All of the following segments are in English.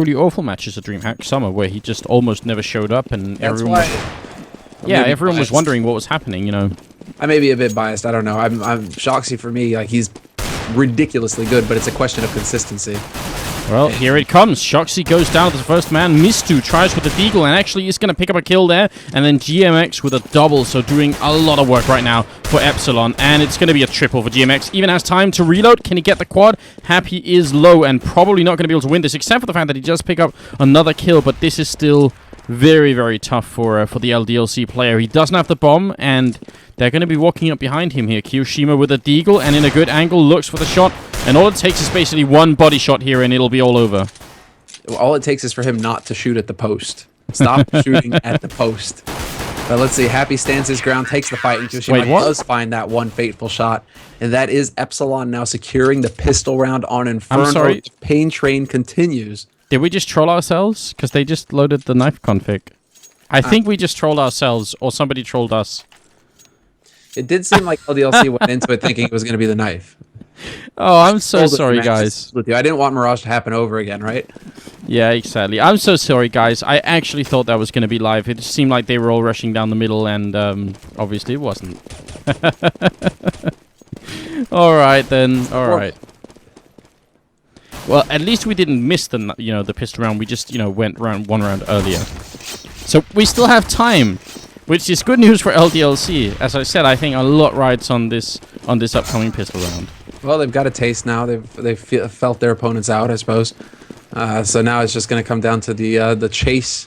really awful matches at Dreamhack Summer where he just almost never showed up and That's everyone why was wondering what was happening, you know. I may be a bit biased. I don't know. I'm Shoxy for me. Like, he's ridiculously good, but it's a question of consistency. Well, here it comes. Shoxy goes down to the first man. mistou tries with the deagle and actually is going to pick up a kill there. And then GMAX with a double, so doing a lot of work right now for Epsilon. And it's going to be a triple for GMAX. Even has time to reload. Can he get the quad? Happy is low and probably not going to be able to win this, except for the fact that he just picked up another kill. But this is still very, very tough for the LDLC player. He doesn't have the bomb, and they're going to be walking up behind him here. kioShiMa with a deagle, and in a good angle, looks for the shot. And all it takes is basically one body shot here, and it'll be all over. All it takes is for him not to shoot at the post. Stop shooting at the post. But let's see. Happy stands his ground, takes the fight, and kioShiMa does find that one fateful shot. And that is Epsilon now securing the pistol round on Inferno. I'm sorry. Pain train continues. Did we just troll ourselves? Because they just loaded the knife config. I think we just trolled ourselves, or somebody trolled us. It did seem like LDLC went into it thinking it was going to be the knife. Oh, I'm so sorry, guys. With you. I didn't want Mirage to happen over again, right? Yeah, exactly. I'm so sorry, guys. I actually thought that was going to be live. It just seemed like they were all rushing down the middle, and obviously it wasn't. All right, then. All right. Well, at least we didn't miss the the pistol round. We just went one round earlier, so we still have time, which is good news for LDLC. As I said, I think a lot rides on this upcoming pistol round. Well, they've got a taste now. They've felt their opponents out, I suppose. So now it's just going to come down to the chase,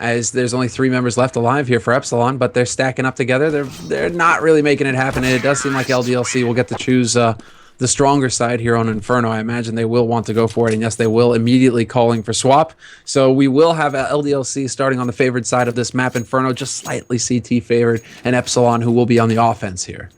as there's only 3 members left alive here for Epsilon, but they're stacking up together. They're not really making it happen, and it does seem like LDLC will get to choose the stronger side here on Inferno. I imagine they will want to go for it, and yes, they will, immediately calling for swap. So we will have LDLC starting on the favored side of this map, Inferno just slightly CT favored, and Epsilon who will be on the offense here.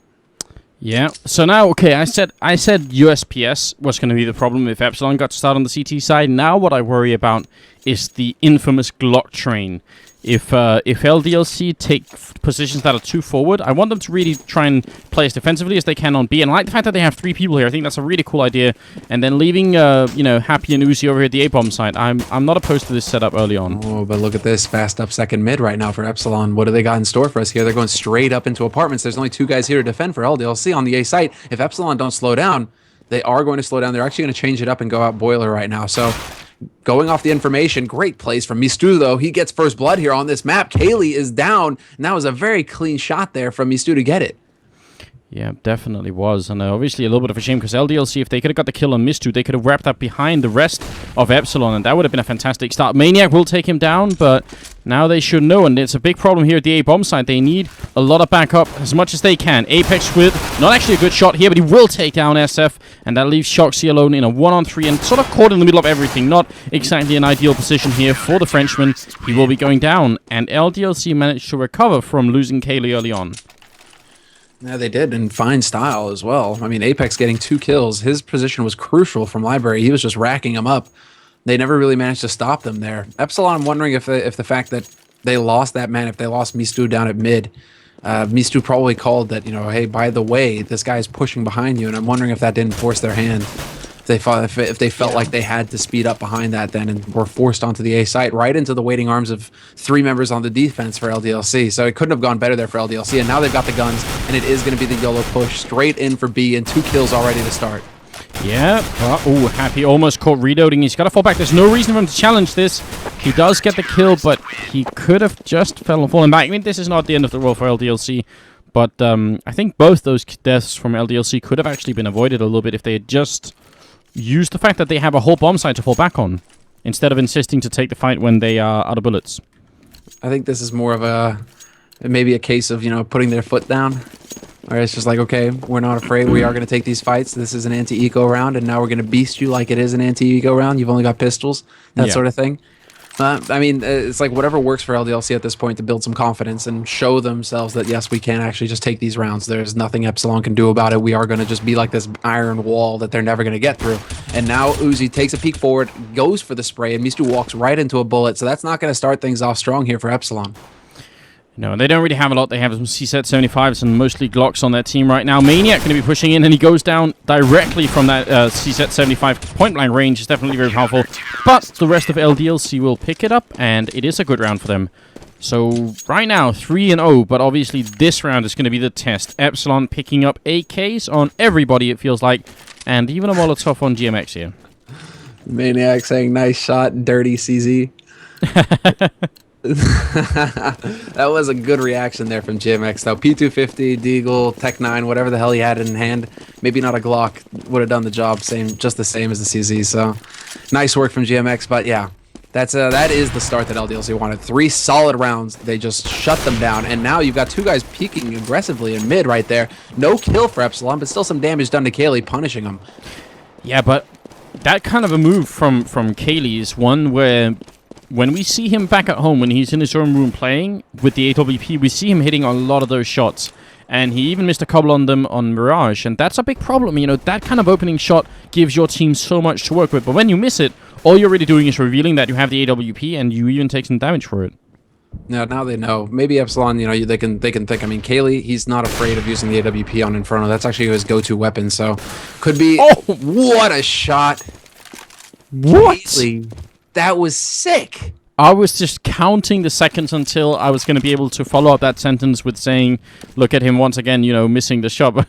Yeah, so now, okay, I said USPS was going to be the problem if Epsilon got to start on the CT side. Now what I worry about is the infamous Glock train. If LDLC take positions that are too forward, I want them to really try and play as defensively as they can on B. And I like the fact that they have 3 people here. I think that's a really cool idea. And then leaving, Happy and Uzi over here at the A-bomb site. I'm not opposed to this setup early on. Oh, but look at this. Fast up second mid right now for Epsilon. What do they got in store for us here? They're going straight up into apartments. There's only 2 guys here to defend for LDLC on the A site. If Epsilon don't slow down, they are going to slow down. They're actually going to change it up and go out boiler right now. So going off the information, great plays from mistou, though. He gets first blood here on this map. KQLY is down, and that was a very clean shot there from mistou to get it. Yeah, definitely was. And obviously a little bit of a shame because LDLC, if they could have got the kill on mistou, they could have wrapped up behind the rest of Epsilon, and that would have been a fantastic start. Maniac will take him down, but now they should know, and it's a big problem here at the A-bomb side. They need a lot of backup as much as they can. Apex with not actually a good shot here, but he will take down SF, and that leaves Shoxy alone in a 1-on-3 and sort of caught in the middle of everything. Not exactly an ideal position here for the Frenchman. He will be going down, and LDLC managed to recover from losing KQLY early on. Yeah, they did, in fine style as well. I mean, Apex getting 2 kills. His position was crucial from Library. He was just racking them up. They never really managed to stop them there. Epsilon, I'm wondering if the fact that they lost that man, if they lost mistou down at mid, mistou probably called that, hey, by the way, this guy's pushing behind you, and I'm wondering if that didn't force their hand. If they felt like they had to speed up behind that then and were forced onto the A site, right into the waiting arms of 3 members on the defense for LDLC. So it couldn't have gone better there for LDLC, and now they've got the guns, and it is going to be the YOLO push straight in for B, and 2 kills already to start. Yeah. Oh, Happy almost caught reloading. He's got to fall back. There's no reason for him to challenge this. He does get the kill, but he could have just fallen back. I mean, this is not the end of the world for LDLC, but I think both those deaths from LDLC could have actually been avoided a little bit if they had just use the fact that they have a whole bomb site to fall back on, instead of insisting to take the fight when they are out of bullets. I think this is more of maybe a case of, putting their foot down. Where it's just like, okay, we're not afraid. We are going to take these fights. This is an anti-eco round, and now we're going to beast you like it is an anti-eco round. You've only got pistols, that sort of thing. I mean, it's like whatever works for LDLC at this point to build some confidence and show themselves that, yes, we can actually just take these rounds. There's nothing Epsilon can do about it. We are going to just be like this iron wall that they're never going to get through. And now Uzi takes a peek forward, goes for the spray, and mistou walks right into a bullet. So that's not going to start things off strong here for Epsilon. No, they don't really have a lot. They have some CZ-75s and mostly Glocks on their team right now. Maniac going to be pushing in, and he goes down directly from that CZ-75 point-blank range. It's definitely very powerful. But the rest of LDLC will pick it up, and it is a good round for them. So right now, 3-0, but obviously this round is going to be the test. Epsilon picking up AKs on everybody, it feels like, and even a Molotov on GMAX here. Maniac saying, nice shot, dirty CZ. That was a good reaction there from GMX though. P250, Deagle, Tech 9, whatever the hell he had in hand. Maybe not a Glock would have done the job just the same as the CZ. So nice work from GMX. But yeah, that is the start that LDLC wanted. 3 solid rounds. They just shut them down. And now you've got 2 guys peeking aggressively in mid right there. No kill for Epsilon, but still some damage done to KQLY, punishing him. Yeah, but that kind of a move from KQLY is one where when we see him back at home, when he's in his own room playing with the AWP, we see him hitting a lot of those shots. And he even missed a couple on them on Mirage. And that's a big problem. You know, that kind of opening shot gives your team so much to work with. But when you miss it, all you're really doing is revealing that you have the AWP, and you even take some damage for it. Now they know. Maybe Epsilon, you know, they can think. I mean, KQLY, he's not afraid of using the AWP on Inferno. That's actually his go-to weapon. So could be. Oh, what a shot! What? KQLY. That was sick. I was just counting the seconds until I was going to be able to follow up that sentence with saying, look at him once again, you know, missing the shot. But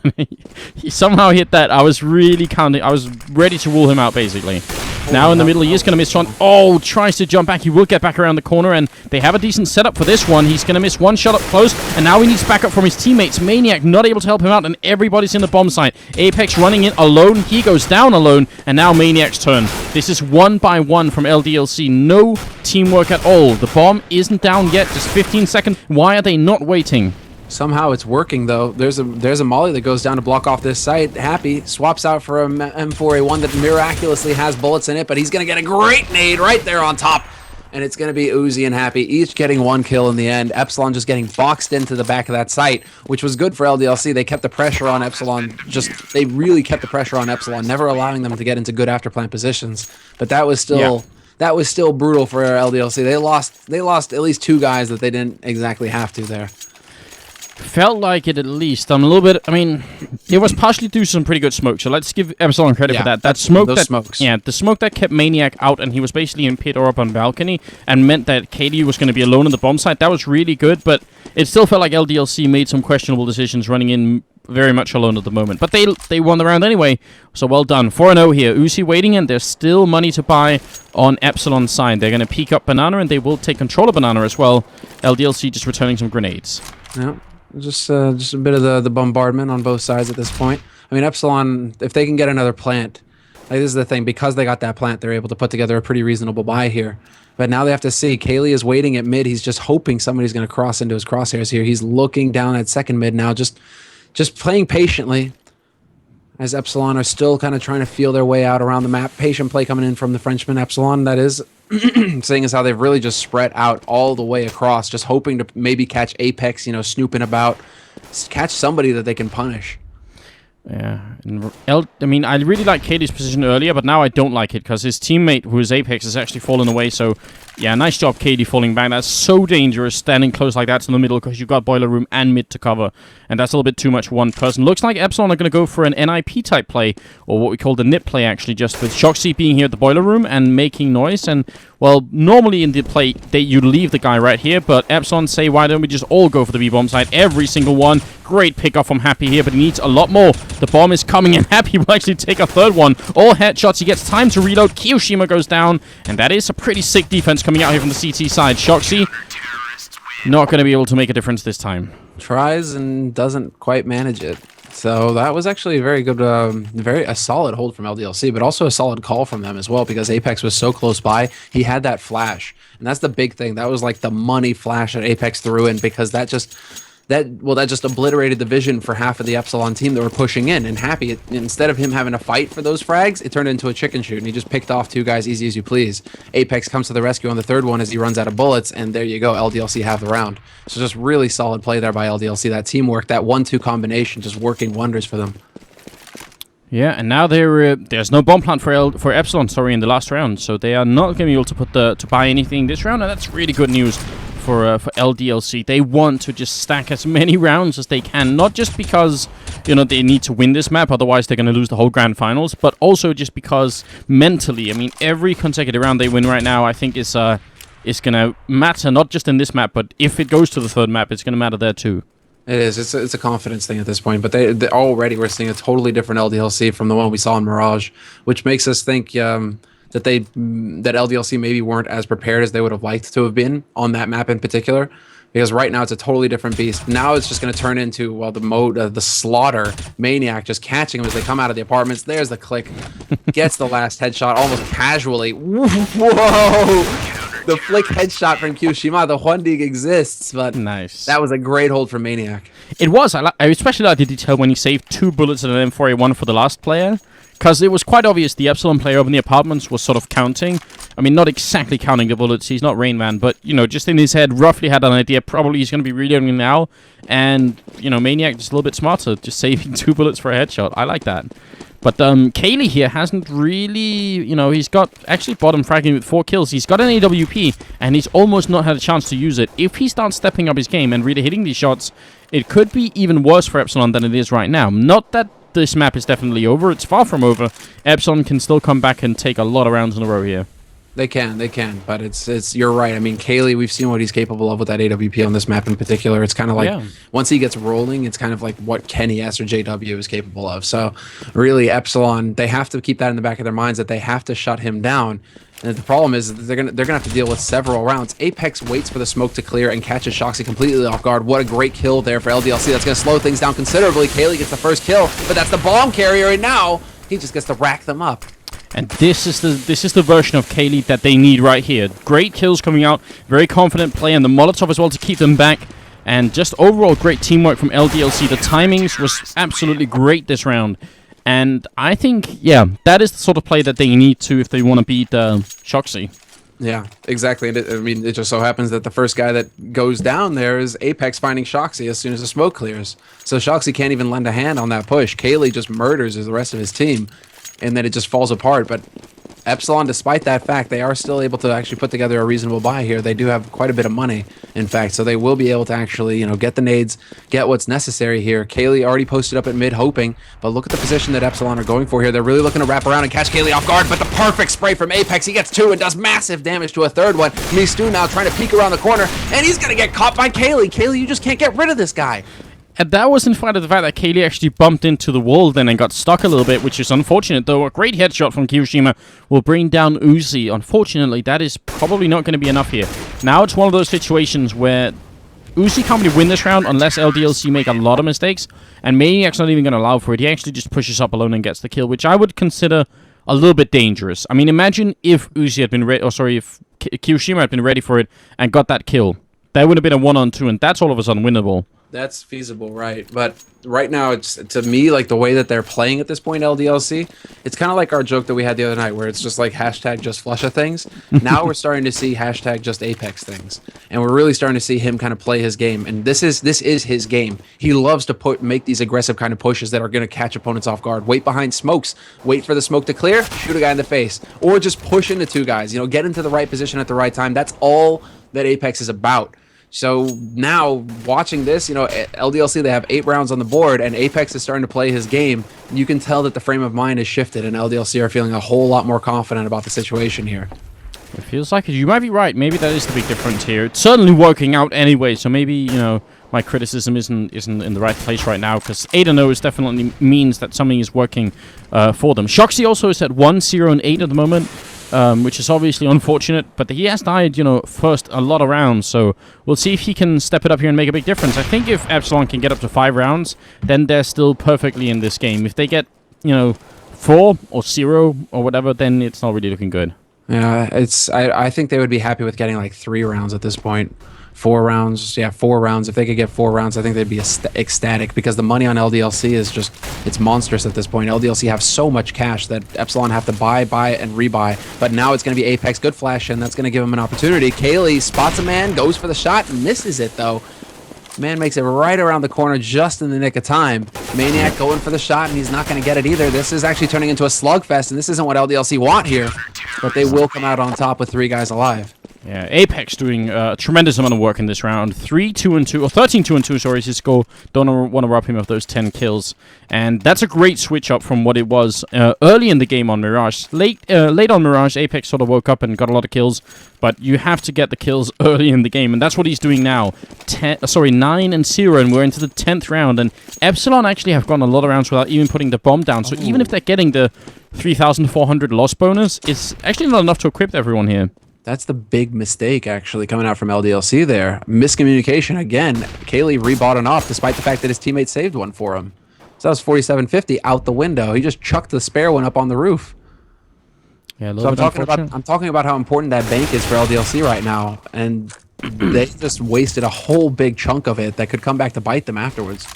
he somehow hit that. I was really counting. I was ready to rule him out, basically. Now in the middle, he is going to miss one. Oh, tries to jump back. He will get back around the corner, and they have a decent setup for this one. He's going to miss one shot up close, and now he needs backup from his teammates. Maniac not able to help him out, and everybody's in the bomb site. Apex running in alone. He goes down alone, and now Maniac's turn. This is 1 by 1 from LDLC. No teamwork at all. The bomb isn't down yet. Just 15 seconds. Why are they not waiting? Somehow it's working though. There's a molly that goes down to block off this site. Happy swaps out for a M4A1 that miraculously has bullets in it, but he's gonna get a great nade right there on top. And it's gonna be Uzi and Happy each getting 1 kill in the end. Epsilon just getting boxed into the back of that site, which was good for LDLC. They kept the pressure on Epsilon. They really kept the pressure on Epsilon, never allowing them to get into good afterplant positions. But that was still. Yeah. That was still brutal for LDLC. They lost at least 2 guys that they didn't exactly have to there. Felt like it at least. I'm a little bit. I mean, it was partially due to some pretty good smoke. So let's give Epsilon credit for that. That smoke, the smoke that kept Maniac out, and he was basically in pit or up on balcony, and meant that KD was going to be alone in the bomb site. That was really good, but it still felt like LDLC made some questionable decisions running in very much alone at the moment. But they won the round anyway, so well done. 4-0 here. Uzi waiting, and there's still money to buy on Epsilon's side. They're going to peek up Banana, and they will take control of Banana as well. LDLC just returning some grenades. Yeah. Just a bit of the bombardment on both sides at this point. I mean, Epsilon, if they can get another plant, like this is the thing, because they got that plant, they're able to put together a pretty reasonable buy here. But now they have to see. KQLY is waiting at mid. He's just hoping somebody's going to cross into his crosshairs here. He's looking down at second mid now, just playing patiently, as Epsilon are still kind of trying to feel their way out around the map. Patient play coming in from the Frenchman, Epsilon, that is. Seeing as how they've really just spread out all the way across, just hoping to maybe catch Apex, you know, snooping about, catch somebody that they can punish. Yeah, I mean, I really like KD's position earlier, but now I don't like it because his teammate, who is Apex, has actually fallen away. So, yeah, nice job, KD, falling back. That's so dangerous, standing close like that in the middle, because you've got boiler room and mid to cover, and that's a little bit too much for one person. Looks like Epsilon are going to go for an NIP type play, or what we call the NIP play, actually, just with shox being here at the boiler room and making noise. And well, normally in the play, you leave the guy right here, but Epsilon say, why don't we just all go for the B-bomb side? Every single one. Great pickoff from Happy here, but he needs a lot more. The bomb is coming, and Happy will actually take a third one. All headshots. He gets time to reload. kioShiMa goes down, and that is a pretty sick defense coming out here from the CT side. shoxy not going to be able to make a difference this time. Tries and doesn't quite manage it. So that was actually a very good, a solid hold from LDLC, but also a solid call from them as well, because Apex was so close by. He had that flash, and that's the big thing. That was like the money flash that Apex threw in, because that just obliterated the vision for half of the Epsilon team that were pushing in. And Happy, instead of him having to fight for those frags, it turned into a chicken shoot, and he just picked off 2 guys easy as you please. Apex comes to the rescue on the 3rd one as he runs out of bullets, and there you go, LDLC have the round. So just really solid play there by LDLC. That teamwork, that 1-2 combination, just working wonders for them. Yeah, and now there's no bomb plant for Epsilon, in the last round, so they are not going to be able to buy anything this round, and that's really good news for LDLC. They want to just stack as many rounds as they can, not just because, you know, they need to win this map, otherwise they're going to lose the whole grand finals, but also just because mentally, I mean, every consecutive round they win right now, I think is going to matter, not just in this map, but if it goes to the third map, it's going to matter there too. It is. It's a confidence thing at this point. But they already we're seeing a totally different LDLC from the one we saw in Mirage, which makes us think that LDLC maybe weren't as prepared as they would have liked to have been on that map in particular. Because right now it's a totally different beast. Now it's just going to turn into, well, the mode, the slaughter. Maniac just catching them as they come out of the apartments. There's the click. Gets the last headshot almost casually. Whoa! The flick headshot from kioShiMa. The Huandig exists, but nice. That was a great hold from Maniac. It was. I especially like the detail when he saved 2 bullets in an M4A1 for the last player. Because it was quite obvious the Epsilon player over in the apartments was sort of counting. I mean, not exactly counting the bullets. He's not Rain Man, but, you know, just in his head, roughly had an idea. Probably he's going to be reloading now. And, you know, Maniac just a little bit smarter, just saving 2 bullets for a headshot. I like that. But KQLY here hasn't really, you know, he's got actually bottom fragging with 4 kills. He's got an AWP, and he's almost not had a chance to use it. If he starts stepping up his game and really hitting these shots, it could be even worse for Epsilon than it is right now. Not that this map is definitely over. It's far from over. Epsilon can still come back and take a lot of rounds in a row here. They can, but it's you're right. I mean, KQLY, we've seen what he's capable of with that AWP on this map in particular. It's kind of like, once he gets rolling, it's kind of like what Kenny S or JW is capable of. So really, Epsilon, they have to keep that in the back of their minds that they have to shut him down. And the problem is they're gonna have to deal with several rounds. Apex waits for the smoke to clear and catches shoxy completely off guard. What a great kill there for LDLC. That's gonna slow things down considerably. KQLY gets the first kill, but that's the bomb carrier, and now he just gets to rack them up. And this is the version of KQLY that they need right here. Great kills coming out, very confident play, and the Molotov as well to keep them back. And just overall great teamwork from LDLC. The timings was absolutely great this round. And I think, yeah, that is the sort of play that they need to if they want to beat shoxy. Yeah, exactly. I mean, it just so happens that the first guy that goes down there is Apex finding shoxy as soon as the smoke clears. So shoxy can't even lend a hand on that push. KQLY just murders the rest of his team, and then it just falls apart. But Epsilon, despite that fact, they are still able to actually put together a reasonable buy here. They do have quite a bit of money, in fact, so they will be able to actually, you know, get the nades, get what's necessary here. KQLY already posted up at mid, hoping, but look at the position that Epsilon are going for here. They're really looking to wrap around and catch KQLY off guard, but the perfect spray from Apex. He gets 2 and does massive damage to a third one. mistou now trying to peek around the corner, and he's going to get caught by KQLY. KQLY, you just can't get rid of this guy. And that was in spite of the fact that KQLY actually bumped into the wall then and got stuck a little bit, which is unfortunate, though. A great headshot from kioShiMa will bring down Uzi. Unfortunately, that is probably not going to be enough here. Now it's one of those situations where Uzi can't really win this round unless LDLC make a lot of mistakes, and Maniac's not even going to allow for it. He actually just pushes up alone and gets the kill, which I would consider a little bit dangerous. I mean, imagine if Uzi had been ready, or sorry, if kioShiMa had been ready for it and got that kill. That would have been a 1-on-2, and that's all of a sudden winnable. That's feasible, right? But right now, it's, to me, like the way that they're playing at this point, LDLC, it's kind of like our joke that we had the other night, where it's just like hashtag just Flusha things. Now we're starting to see hashtag just Apex things, and we're really starting to see him kind of play his game. And this is his game. He loves to make these aggressive kind of pushes that are going to catch opponents off guard. Wait behind smokes, wait for the smoke to clear, shoot a guy in the face, or just push into 2 guys. You know, get into the right position at the right time. That's all that Apex is about. So now, watching this, you know, LDLC, they have 8 rounds on the board, and Apex is starting to play his game. You can tell that the frame of mind has shifted, and LDLC are feeling a whole lot more confident about the situation here. It feels like it. You might be right. Maybe that is the big difference here. It's certainly working out anyway, so maybe, you know, my criticism isn't in the right place right now, because 8-0 is definitely means that something is working for them. shoxy also is at 1-0-8 at the moment. Which is obviously unfortunate, but he has died, you know, first a lot of rounds, so we'll see if he can step it up here and make a big difference. I think if Epsilon can get up to 5 rounds, then they're still perfectly in this game. If they get, you know, 4 or 0 or whatever, then it's not really looking good. Yeah, I think they would be happy with getting like 3 rounds at this point. 4 rounds, yeah, 4 rounds. If they could get 4 rounds, I think they'd be ecstatic, because the money on LDLC is just, it's monstrous at this point. LDLC have so much cash that Epsilon have to buy, and rebuy. But now it's going to be Apex, good flash, and that's going to give him an opportunity. KQLY spots a man, goes for the shot, misses it though. Man makes it right around the corner just in the nick of time. Maniac going for the shot, and he's not going to get it either. This is actually turning into a slugfest, and this isn't what LDLC want here. But they will come out on top with 3 guys alive. Yeah, Apex doing a tremendous amount of work in this round. 3-2-2, or 13-2-2, sorry, is his score. Don't want to rob him of those 10 kills. And that's a great switch up from what it was early in the game on Mirage. Late on Mirage, Apex sort of woke up and got a lot of kills, but you have to get the kills early in the game, and that's what he's doing now. 9-0, and we're into the 10th round, and Epsilon actually have gone a lot of rounds without even putting the bomb down, so even if they're getting the 3,400 loss bonus, it's actually not enough to equip everyone here. That's the big mistake, actually, coming out from LDLC there. Miscommunication again. KQLY rebought an off, despite the fact that his teammate saved one for him. So that was 4750 out the window. He just chucked the spare one up on the roof. Yeah, so I'm talking about how important that bank is for LDLC right now, and they just wasted a whole big chunk of it that could come back to bite them afterwards.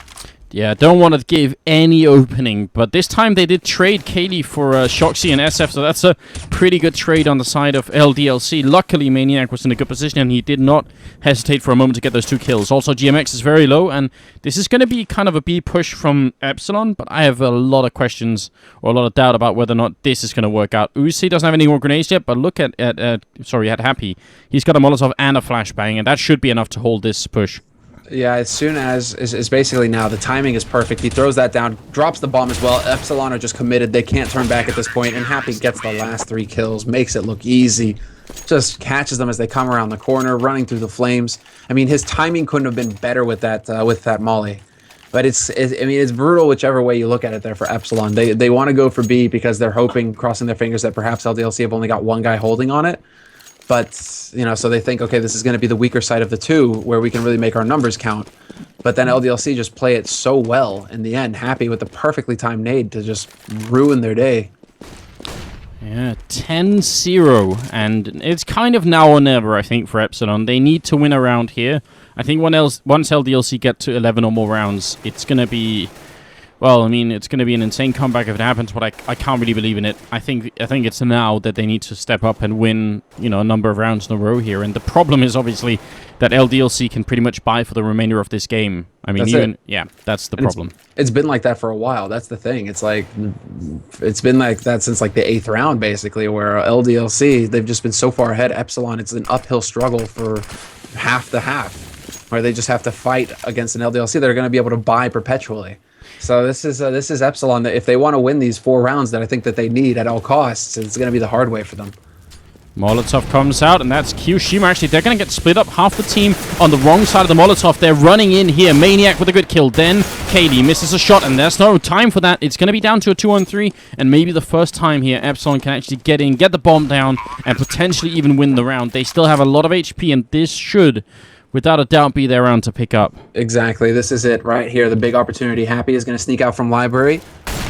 Yeah, don't want to give any opening, but this time they did trade KQLY for shoxy and SF, so that's a pretty good trade on the side of LDLC. Luckily, Maniac was in a good position, and he did not hesitate for a moment to get those 2 kills. Also, GMAX is very low, and this is going to be kind of a B push from Epsilon, but I have a lot of questions, or a lot of doubt about whether or not this is going to work out. Uzi doesn't have any more grenades yet, but look at Happy. He's got a Molotov and a flashbang, and that should be enough to hold this push. Yeah, as soon as it's basically now the timing is perfect. He throws that down, drops the bomb as well. Epsilon are just committed. They can't turn back at this point, and Happy gets the last 3 kills, makes it look easy. Just catches them as they come around the corner, running through the flames. I mean, his timing couldn't have been better with that molly. But it's brutal whichever way you look at it there for Epsilon. They want to go for B because they're hoping, crossing their fingers, that perhaps LDLC have only got one guy holding on it. But, you know, so they think, okay, this is going to be the weaker side of the 2 where we can really make our numbers count. But then LDLC just play it so well in the end, Happy with the perfectly timed nade to just ruin their day. Yeah, 10-0, and it's kind of now or never, I think, for Epsilon. They need to win a round here. I think once LDLC get to 11 or more rounds, it's going to be... Well, I mean, it's going to be an insane comeback if it happens, but I can't really believe in it. I think it's now that they need to step up and win, you know, a number of rounds in a row here. And the problem is obviously that LDLC can pretty much buy for the remainder of this game. I mean, that's the problem. It's been like that for a while. That's the thing. It's like it's been like that since like the 8th round, basically, where LDLC, they've just been so far ahead. Epsilon, it's an uphill struggle for half the half, where they just have to fight against an LDLC that are going to be able to buy perpetually. So this is Epsilon. That if they want to win these 4 rounds that I think that they need at all costs, it's going to be the hard way for them. Molotov comes out, and that's kioShiMa. Actually, they're going to get split up. Half the team on the wrong side of the Molotov. They're running in here. Maniac with a good kill. Then KQLY misses a shot, and there's no time for that. It's going to be down to a 2-on-3, and maybe the first time here, Epsilon can actually get in, get the bomb down, and potentially even win the round. They still have a lot of HP, and this should, without a doubt, be their round to pick up. Exactly. This is it right here. The big opportunity. Happy is going to sneak out from library.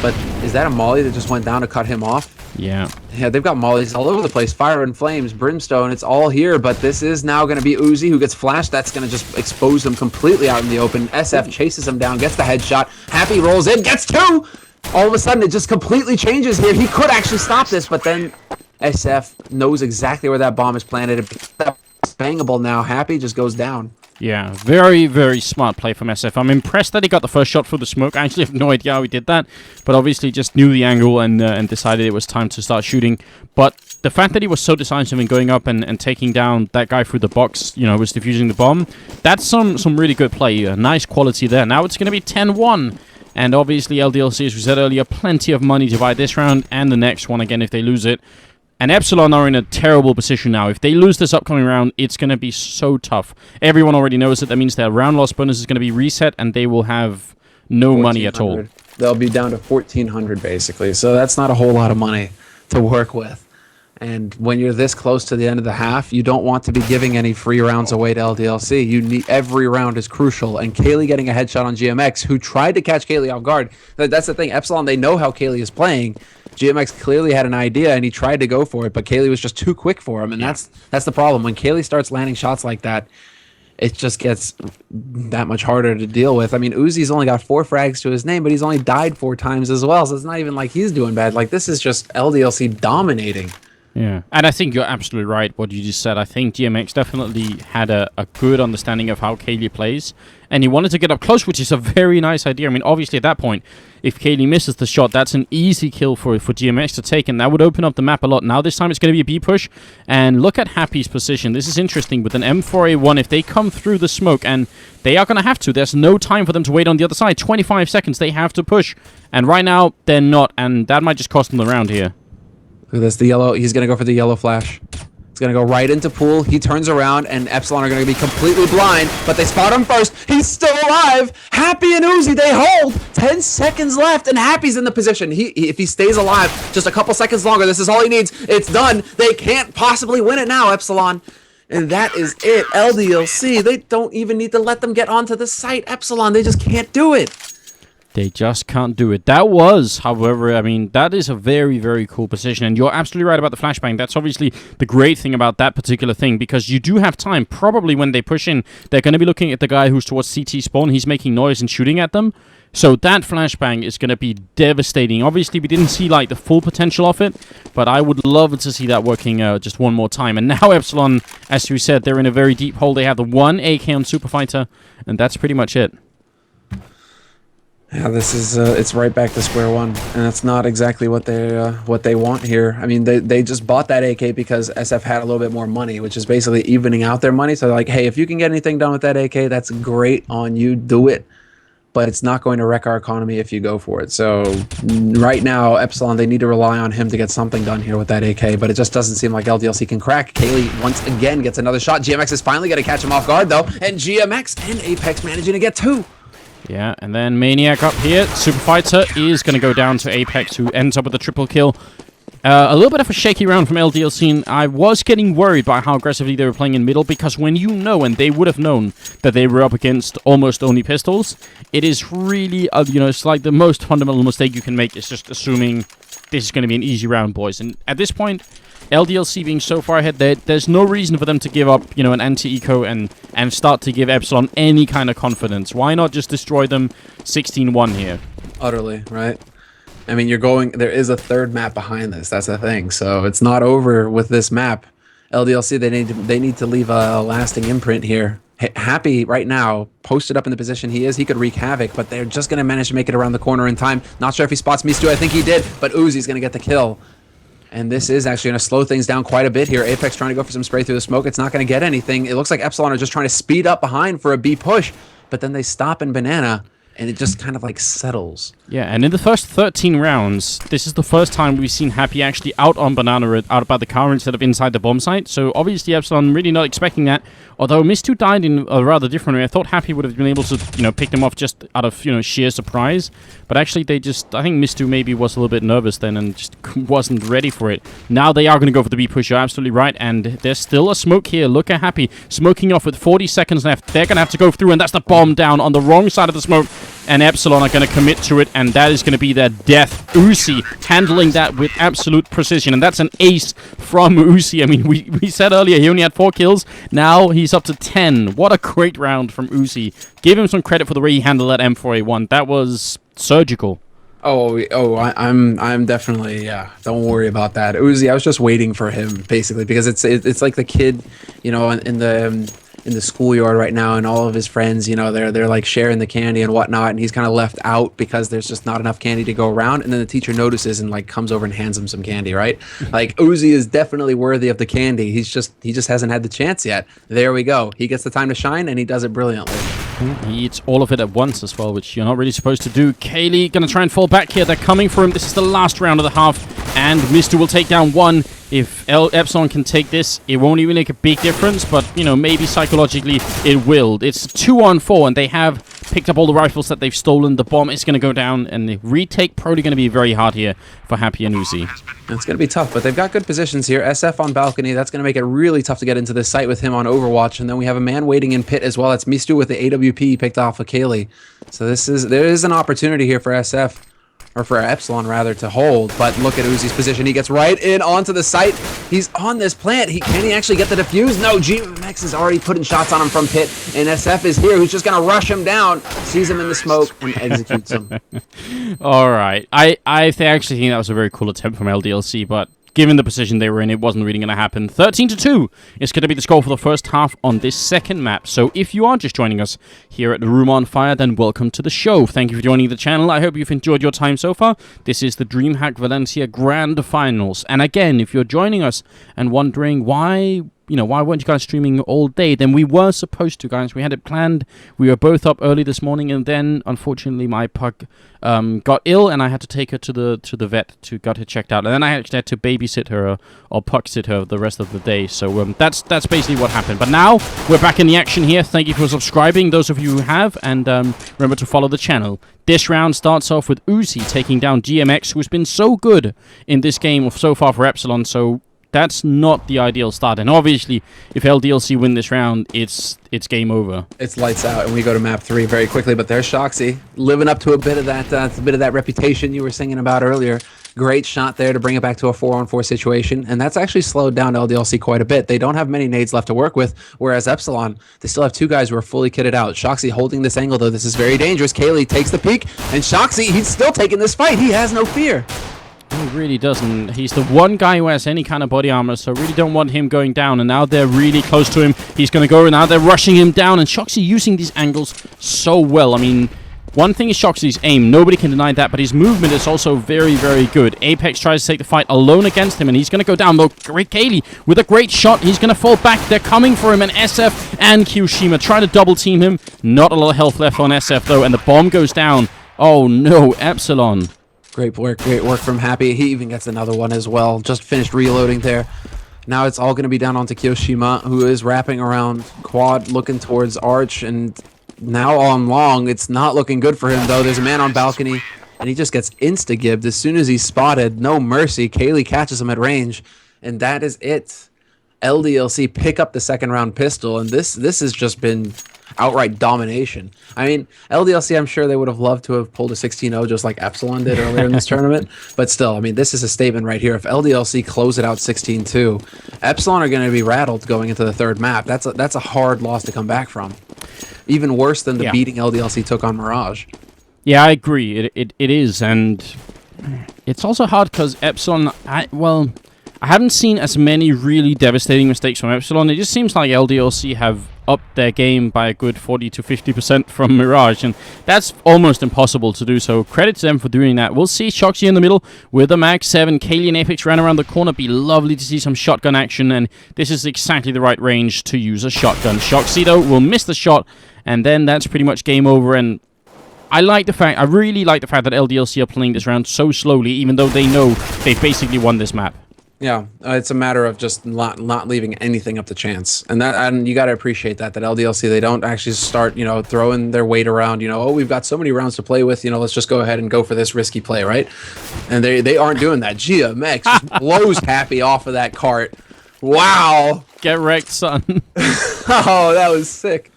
But is that a molly that just went down to cut him off? Yeah. Yeah, they've got mollies all over the place. Fire and flames, brimstone, it's all here. But this is now going to be Uzi who gets flashed. That's going to just expose them completely out in the open. SF chases him down, gets the headshot. Happy rolls in, gets 2! All of a sudden, it just completely changes here. He could actually stop this, but then SF knows exactly where that bomb is planted. It's bangable now. Happy just goes down. Yeah, very, very smart play from SF. I'm impressed that he got the first shot through the smoke. I actually have no idea how he did that, but obviously just knew the angle and decided it was time to start shooting. But the fact that he was so decisive in going up and taking down that guy through the box, you know, was defusing the bomb, that's some really good play. Nice quality there. Now it's going to be 10-1. And obviously LDLC, as we said earlier, plenty of money to buy this round and the next one again if they lose it. And Epsilon are in a terrible position now. If they lose this upcoming round, it's going to be so tough. Everyone already knows it. That means their round loss bonus is going to be reset, and they will have no money at all. They'll be down to 1,400, basically. So that's not a whole lot of money to work with. And when you're this close to the end of the half, you don't want to be giving any free rounds away to LDLC. You need every round is crucial. And KQLY getting a headshot on GMX, who tried to catch KQLY off guard. That's the thing. Epsilon, they know how KQLY is playing. GMX clearly had an idea, and he tried to go for it, but KQLY was just too quick for him. And that's the problem. When KQLY starts landing shots like that, it just gets that much harder to deal with. I mean, Uzi's only got 4 frags to his name, but he's only died 4 times as well. So it's not even like he's doing bad. Like, this is just LDLC dominating. Yeah, and I think you're absolutely right what you just said. I think GMAX definitely had a good understanding of how KQLY plays, and he wanted to get up close, which is a very nice idea. I mean, obviously at that point, if KQLY misses the shot, that's an easy kill for GMAX to take, and that would open up the map a lot. Now this time it's going to be a B push, and look at Happy's position. This is interesting with an M4A1. If they come through the smoke, and they are going to have to, there's no time for them to wait on the other side. 25 seconds, they have to push, and right now they're not, and that might just cost them the round here. Look at this, the yellow. He's going to go for the yellow flash. He's going to go right into pool. He turns around, and Epsilon are going to be completely blind, but they spot him first. He's still alive. Happy and Uzi, they hold. 10 seconds left, and Happy's in the position. If he stays alive just a couple seconds longer, this is all he needs. It's done. They can't possibly win it now, Epsilon. And that is it. LDLC, they don't even need to let them get onto the site. Epsilon, they just can't do it. They just can't do it. That was, however, I mean, that is a very, very cool position. And you're absolutely right about the flashbang. That's obviously the great thing about that particular thing, because you do have time. Probably when they push in, they're going to be looking at the guy who's towards CT spawn. He's making noise and shooting at them. So that flashbang is going to be devastating. Obviously, we didn't see like the full potential of it, but I would love to see that working just one more time. And now Epsilon, as you said, they're in a very deep hole. They have the one AK on Super Fighter, and that's pretty much it. Yeah, this is it's right back to square one, and that's not exactly what they want here. I mean, they just bought that AK because SF had a little bit more money, which is basically evening out their money. So they're like, hey, if you can get anything done with that AK, that's great on you, do it. But it's not going to wreck our economy if you go for it. So right now, Epsilon, they need to rely on him to get something done here with that AK, but it just doesn't seem like LDLC can crack. KQLY once again gets another shot. GMX is finally going to catch him off guard, though, and GMX and Apex managing to get two. Yeah, and then Maniac up here. Super Fighter is going to go down to Apex, who ends up with a triple kill. A little bit of a shaky round from LDLC, and I was getting worried by how aggressively they were playing in middle, because when you know, and they would have known, that they were up against almost only pistols, it is really, it's like the most fundamental mistake you can make is just assuming this is going to be an easy round, boys. And at this point, LDLC being so far ahead, there's no reason for them to give up, an anti-eco and start to give Epsilon any kind of confidence. Why not just destroy them 16-1 here? Utterly, right? I mean, there is a third map behind this. That's the thing. So it's not over with this map. LDLC, they need to leave a lasting imprint here. Happy right now, posted up in the position he is. He could wreak havoc, but they're just going to manage to make it around the corner in time. Not sure if he spots mistou. I think he did, but Uzi's going to get the kill. And this is actually going to slow things down quite a bit here. Apex trying to go for some spray through the smoke. It's not going to get anything. It looks like Epsilon are just trying to speed up behind for a B push, but then they stop in Banana, and it just kind of like settles. Yeah, and in the first 13 rounds, this is the first time we've seen Happy actually out on Banana, out by the car instead of inside the bomb site. So obviously Epsilon really not expecting that. Although mistou died in a rather different way. I thought Happy would have been able to, pick them off just out of, sheer surprise. But actually I think mistou maybe was a little bit nervous then and just wasn't ready for it. Now they are going to go for the B push, you're absolutely right. And there's still a smoke here. Look at Happy smoking off with 40 seconds left. They're going to have to go through, and that's the bomb down on the wrong side of the smoke. And Epsilon are going to commit to it, and that is going to be their death. Uzi handling that with absolute precision, and that's an ace from Uzi. I mean, we said earlier he only had 4 kills. Now he's up to 10. What a great round from Uzi. Give him some credit for the way he handled that M4A1. That was surgical. I'm definitely, yeah, don't worry about that. Uzi, I was just waiting for him, basically, because it's like the kid, in the schoolyard right now, and all of his friends, they're like sharing the candy and whatnot, and he's kind of left out because there's just not enough candy to go around, and then the teacher notices and like comes over and hands him some candy, right? Like Uzi is definitely worthy of the candy. He just hasn't had the chance yet. There we go. He gets the time to shine, and he does it brilliantly. He eats all of it at once as well, which you're not really supposed to do. KQLY gonna try and fall back here. They're coming for him. This is the last round of the half, and mistou will take down one. If Epsilon can take this, it won't even make a big difference, but, maybe psychologically it will. It's 2-on-4, and they have picked up all the rifles that they've stolen. The bomb is going to go down, and the retake probably going to be very hard here for Happy and Uzi. It's going to be tough, but they've got good positions here. SF on balcony, that's going to make it really tough to get into this site with him on Overwatch, and then we have a man waiting in pit as well. That's mistou with the AWP picked off of KQLY. So there is an opportunity here for SF. Or for Epsilon, rather, to hold. But look at Uzi's position. He gets right in onto the site. He's on this plant. Can he actually get the defuse? No, GMAX is already putting shots on him from pit. And SF is here, who's just going to rush him down, sees him in the smoke, and executes him. All right. I actually think that was a very cool attempt from LDLC, but given the position they were in, it wasn't really going to happen. 13-2 is going to be the score for the first half on this second map. So if you are just joining us here at the Room on Fire, then welcome to the show. Thank you for joining the channel. I hope you've enjoyed your time so far. This is the Dreamhack Valencia Grand Finals. And again, if you're joining us and wondering why weren't you guys streaming all day? Then we were supposed to, guys. We had it planned. We were both up early this morning, and then, unfortunately, my pug got ill, and I had to take her to the vet to get her checked out. And then I actually had to babysit her or pug sit her the rest of the day. So that's basically what happened. But now, we're back in the action here. Thank you for subscribing, those of you who have, and remember to follow the channel. This round starts off with Uzi taking down GMX, who's been so good in this game so far for Epsilon, so that's not the ideal start. And obviously, if LDLC win this round, it's game over. It's lights out, and we go to map 3 very quickly. But there's shoxy, living up to a bit of that reputation you were singing about earlier. Great shot there to bring it back to a 4-on-4 situation, and that's actually slowed down LDLC quite a bit. They don't have many nades left to work with, whereas Epsilon, they still have 2 guys who are fully kitted out. shoxy holding this angle, though. This is very dangerous. KQLY takes the peek, and shoxy, he's still taking this fight. He has no fear. He really doesn't. He's the one guy who has any kind of body armor, so really don't want him going down. And now they're really close to him. He's going to go, and now they're rushing him down. And shoxy using these angles so well. I mean, one thing is shoxy's aim. Nobody can deny that, but his movement is also very, very good. Apex tries to take the fight alone against him, and he's going to go down. Though KQLY with a great shot. He's going to fall back. They're coming for him, and SF and kioShiMa try to double team him. Not a lot of health left on SF, though, and the bomb goes down. Oh, no, Epsilon. Great work from Happy. He even gets another one as well. Just finished reloading there. Now it's all going to be down onto kioShiMa, who is wrapping around quad, looking towards Arch, and now on long. It's not looking good for him, though. There's a man on balcony, and he just gets insta-gibbed as soon as he's spotted. No mercy. KQLY catches him at range, and that is it. LDLC pick up the second round pistol, and this has just been outright domination. I mean, LDLC, I'm sure they would have loved to have pulled a 16-0 just like Epsilon did earlier in this tournament, but still, I mean, this is a statement right here. If LDLC close it out 16-2, Epsilon are going to be rattled going into the third map. That's a hard loss to come back from. Even worse than the beating LDLC took on Mirage. Yeah, I agree. It is, and it's also hard because Epsilon, I haven't seen as many really devastating mistakes from Epsilon. It just seems like LDLC have upped their game by a good 40 to 50% from Mirage, and that's almost impossible to do, so credit to them for doing that. We'll see shoxy in the middle with a Mag 7. KQLY and Apex ran around the corner. Be lovely to see some shotgun action, and this is exactly the right range to use a shotgun. shoxy, though, will miss the shot, and then that's pretty much game over, and I really like the fact that LDLC are playing this round so slowly, even though they know they basically won this map. Yeah, it's a matter of just not leaving anything up to chance, and you got to appreciate that LDLC, they don't actually start throwing their weight around. Oh, we've got so many rounds to play with. Let's just go ahead and go for this risky play, right? And they aren't doing that. GMAX just blows Happy off of that cart. Wow, get wrecked, son. Oh, that was sick.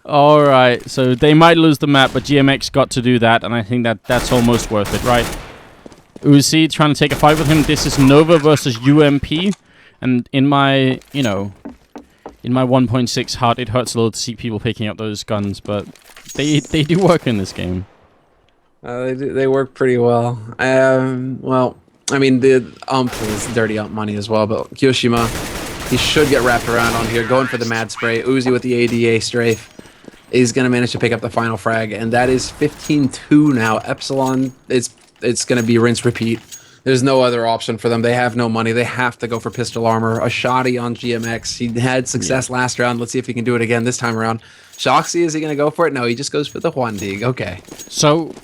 All right, so they might lose the map, but GMX got to do that, and I think that's almost worth it, right? Uzi trying to take a fight with him. This is Nova versus UMP, and in my 1.6 heart, it hurts a little to see people picking up those guns, but they do work in this game. They work pretty well. Well, I mean, the is dirty money as well, but kioShiMa, he should get wrapped around on here, going for the mad spray. Uzi with the ADA strafe is going to manage to pick up the final frag, and that is 15-2 now. Epsilon, it's going to be rinse repeat. There's no other option for them. They have no money. They have to go for pistol armor. A shotty on GMX. He had success last round. Let's see if he can do it again this time around. shoxy, is he going to go for it? No, he just goes for the Juan Dig. Okay. So,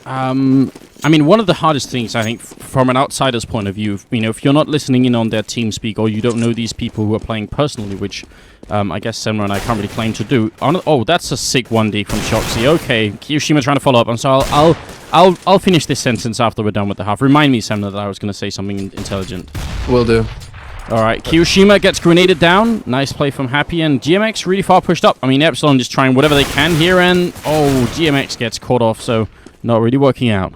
I mean, one of the hardest things, I think, from an outsider's point of view, if you're not listening in on their team speak, or you don't know these people who are playing personally, which I guess Semra and I can't really claim to do. Oh, that's a sick 1D from shoxy. Okay, kioShiMa trying to follow up, and so I'll finish this sentence after we're done with the half. Remind me, Semra, that I was going to say something intelligent. Will do. All right, kioShiMa gets grenaded down. Nice play from Happy, and GMX really far pushed up. I mean, Epsilon just trying whatever they can here, and GMX gets caught off, so not really working out.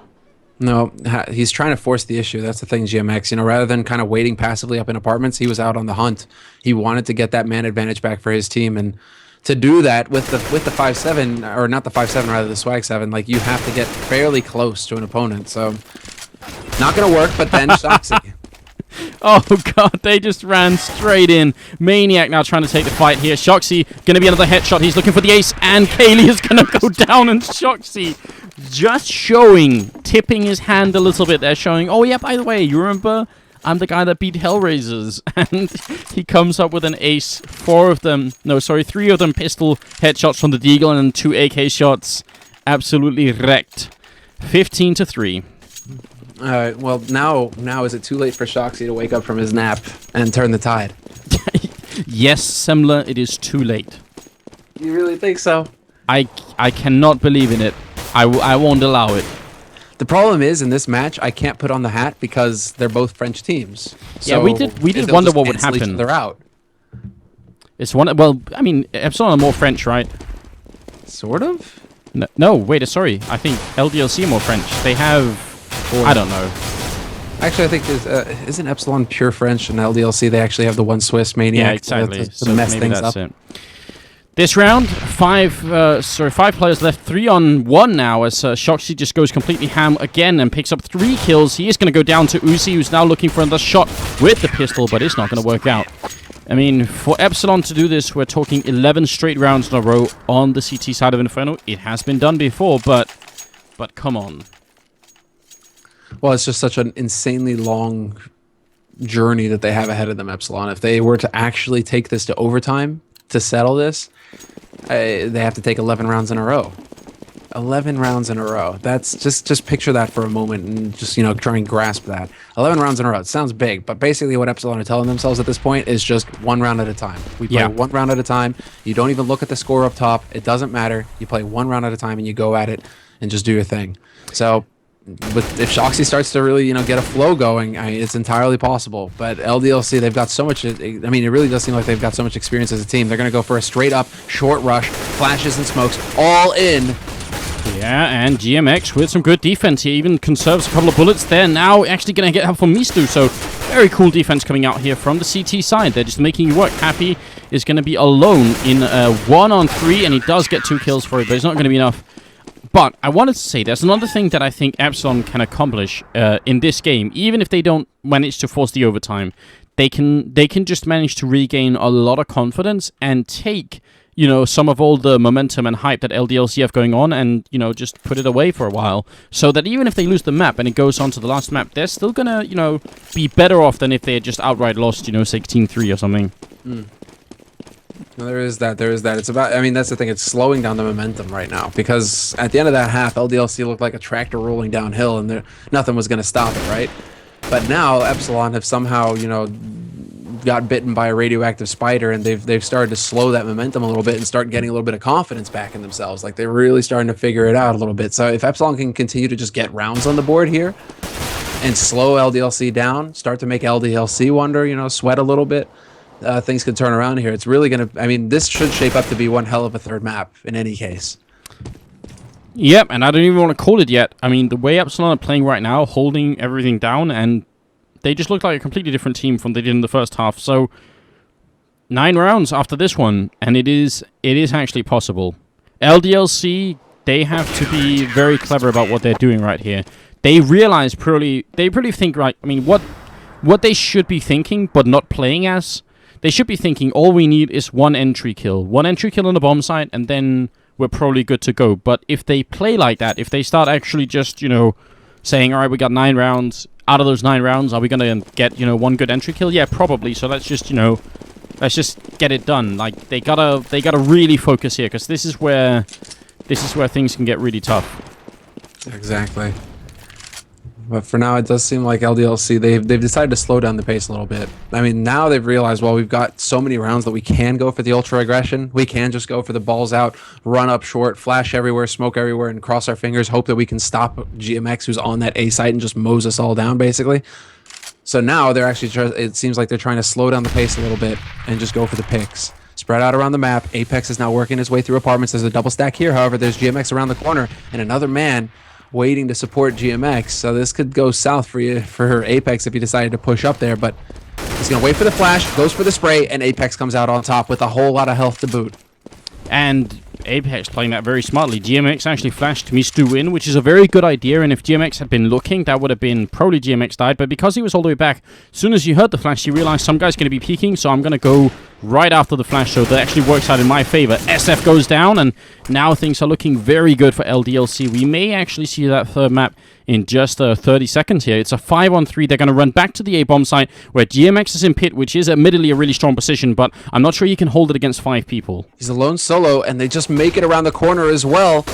No, he's trying to force the issue. That's the thing, GMX. Rather than kind of waiting passively up in apartments, he was out on the hunt. He wanted to get that man advantage back for his team, and to do that with the 5-7, or not the 5-7, rather the swag 7, like, you have to get fairly close to an opponent. So not gonna work. But then shoxy. Oh god, they just ran straight in. Maniac now trying to take the fight here. shoxy gonna be another headshot. He's looking for the ace, and KQLY is gonna go down, and shoxy just showing, tipping his hand a little bit there, showing, oh yeah, by the way, you remember I'm the guy that beat Hellraisers, and he comes up with an ace. 3 of them pistol headshots from the Deagle, and 2 AK shots. Absolutely wrecked. 15-3. All right. Well, now is it too late for shoxy to wake up from his nap and turn the tide? Yes, Semler, it is too late. You really think so? I cannot believe in it. I won't allow it. The problem is, in this match, I can't put on the hat because they're both French teams. Yeah, we did wonder what would happen. They're out. It's one. Well, I mean, Epsilon are more French, right? Sort of. No, wait. Sorry, I think LDLC are more French. They have. I don't know. Actually, I think isn't Epsilon pure French, and LDLC they actually have the one Swiss Maniac. Yeah, exactly. To mess maybe things that's up. it. This round, 5 players left, 3-on-1 now, as shoxy just goes completely ham again and picks up 3 kills. He is going to go down to Uzi, who's now looking for another shot with the pistol, but it's not going to work out. I mean, for Epsilon to do this, we're talking 11 straight rounds in a row on the CT side of Inferno. It has been done before, but come on. Well, it's just such an insanely long journey that they have ahead of them, Epsilon. If they were to actually take this to overtime to settle this, they have to take 11 rounds in a row. 11 rounds in a row. That's just picture that for a moment and just, try and grasp that. 11 rounds in a row. It sounds big, but basically what Epsilon are telling themselves at this point is just 1 round at a time. We play 1 round at a time. You don't even look at the score up top. It doesn't matter. You play 1 round at a time and you go at it and just do your thing. So if shoxy starts to really, get a flow going, it's entirely possible. But LDLC, they've got so much. I mean, it really does seem like they've got so much experience as a team. They're going to go for a straight up short rush, flashes and smokes, all in. Yeah, and GMAX with some good defense. He even conserves a couple of bullets there. Now actually going to get help from mistou. So very cool defense coming out here from the CT side. They're just making you work. Happy is going to be alone in 1-on-3, and he does get 2 kills for it, but it's not going to be enough. But I wanted to say there's another thing that I think Epsilon can accomplish in this game. Even if they don't manage to force the overtime, they can just manage to regain a lot of confidence and take, some of all the momentum and hype that LDLC have going on and, just put it away for a while. So that even if they lose the map and it goes on to the last map, they're still going to, be better off than if they had just outright lost, 16-3 or something. Mm. No, there is that. It's about, that's the thing. It's slowing down the momentum right now because at the end of that half, LDLC looked like a tractor rolling downhill and nothing was going to stop it, right? But now Epsilon have somehow, got bitten by a radioactive spider and they've started to slow that momentum a little bit and start getting a little bit of confidence back in themselves. Like they're really starting to figure it out a little bit. So if Epsilon can continue to just get rounds on the board here and slow LDLC down, start to make LDLC wonder, sweat a little bit, things could turn around here. It's really going to... this should shape up to be one hell of a third map in any case. Yep, and I don't even want to call it yet. The way Epsilon are playing right now, holding everything down, and they just look like a completely different team from they did in the first half. So, 9 rounds after this one, and it is actually possible. LDLC, they have to be very clever about what they're doing right here. They realize they probably think, right, what they should be thinking, but not playing as... They should be thinking, all we need is 1 entry kill. 1 entry kill on the bomb site, and then we're probably good to go. But if they play like that, if they start actually just, saying, all right, we got 9 rounds. Out of those 9 rounds, are we going to get, 1 good entry kill? Yeah, probably. So let's just, let's just get it done. Like, they gotta really focus here, because this is where things can get really tough. Exactly. But for now, it does seem like LDLC, they've decided to slow down the pace a little bit. Now they've realized, well, we've got so many rounds that we can go for the ultra aggression. We can just go for the balls out, run up short, flash everywhere, smoke everywhere, and cross our fingers, hope that we can stop GMAX, who's on that A site, and just mows us all down, basically. So now they're actually, it seems like they're trying to slow down the pace a little bit and just go for the picks. Spread out around the map. Apex is now working his way through apartments. There's a double stack here, however, there's GMX around the corner, and another man waiting to support GMX, so this could go south for Apex if he decided to push up there, but he's gonna wait for the flash, goes for the spray, and Apex comes out on top with a whole lot of health to boot. And Apex playing that very smartly. GMAX actually flashed mistou in, which is a very good idea, and if GMAX had been looking, that would have been probably GMAX died, but because he was all the way back, as soon as you heard the flash, you realized some guy's going to be peeking, so I'm going to go right after the flash, so that actually works out in my favor. SF goes down, and now things are looking very good for LDLC. We may actually see that third map in just 30 seconds here. It's a 5-on-3. They're going to run back to the A-bomb site, where GMX is in pit, which is admittedly a really strong position, but I'm not sure you can hold it against 5 people. He's a lone solo, and they just make it around the corner as well.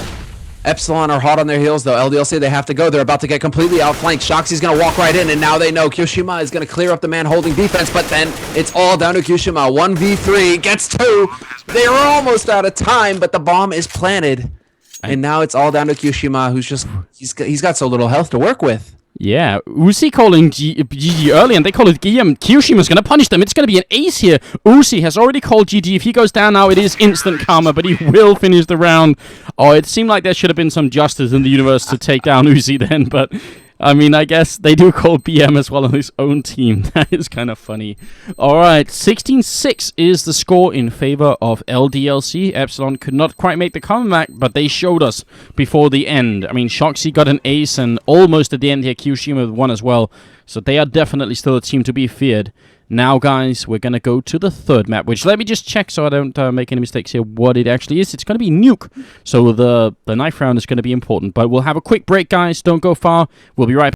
Epsilon are hot on their heels, though. LDLC, they have to go. They're about to get completely outflanked. shoxy's going to walk right in, and now they know kioShiMa is going to clear up the man holding defense, but then it's all down to kioShiMa. 1v3, gets 2. They are almost out of time, but the bomb is planted. And now it's all down to kioShiMa, who's just, he's got so little health to work with. Yeah, Uzi calling GG early, and they call it GM. kioShiMa's going to punish them. It's going to be an ace here. Uzi has already called GG. If he goes down now, it is instant karma, but he will finish the round. Oh, it seemed like there should have been some justice in the universe to take down Uzi then, but I mean, I guess they do call BM as well on his own team. That is kind of funny. Alright, 16-6 is the score in favor of LDLC. Epsilon could not quite make the comeback, but they showed us before the end. I mean, shoxy got an ace, and almost at the end here, kioShiMa with 1 as well. So they are definitely still a team to be feared. Now, guys, we're going to go to the third map, which let me just check so I don't make any mistakes here what it actually is. It's going to be Nuke. So the knife round is going to be important. But we'll have a quick break, guys. Don't go far. We'll be right back.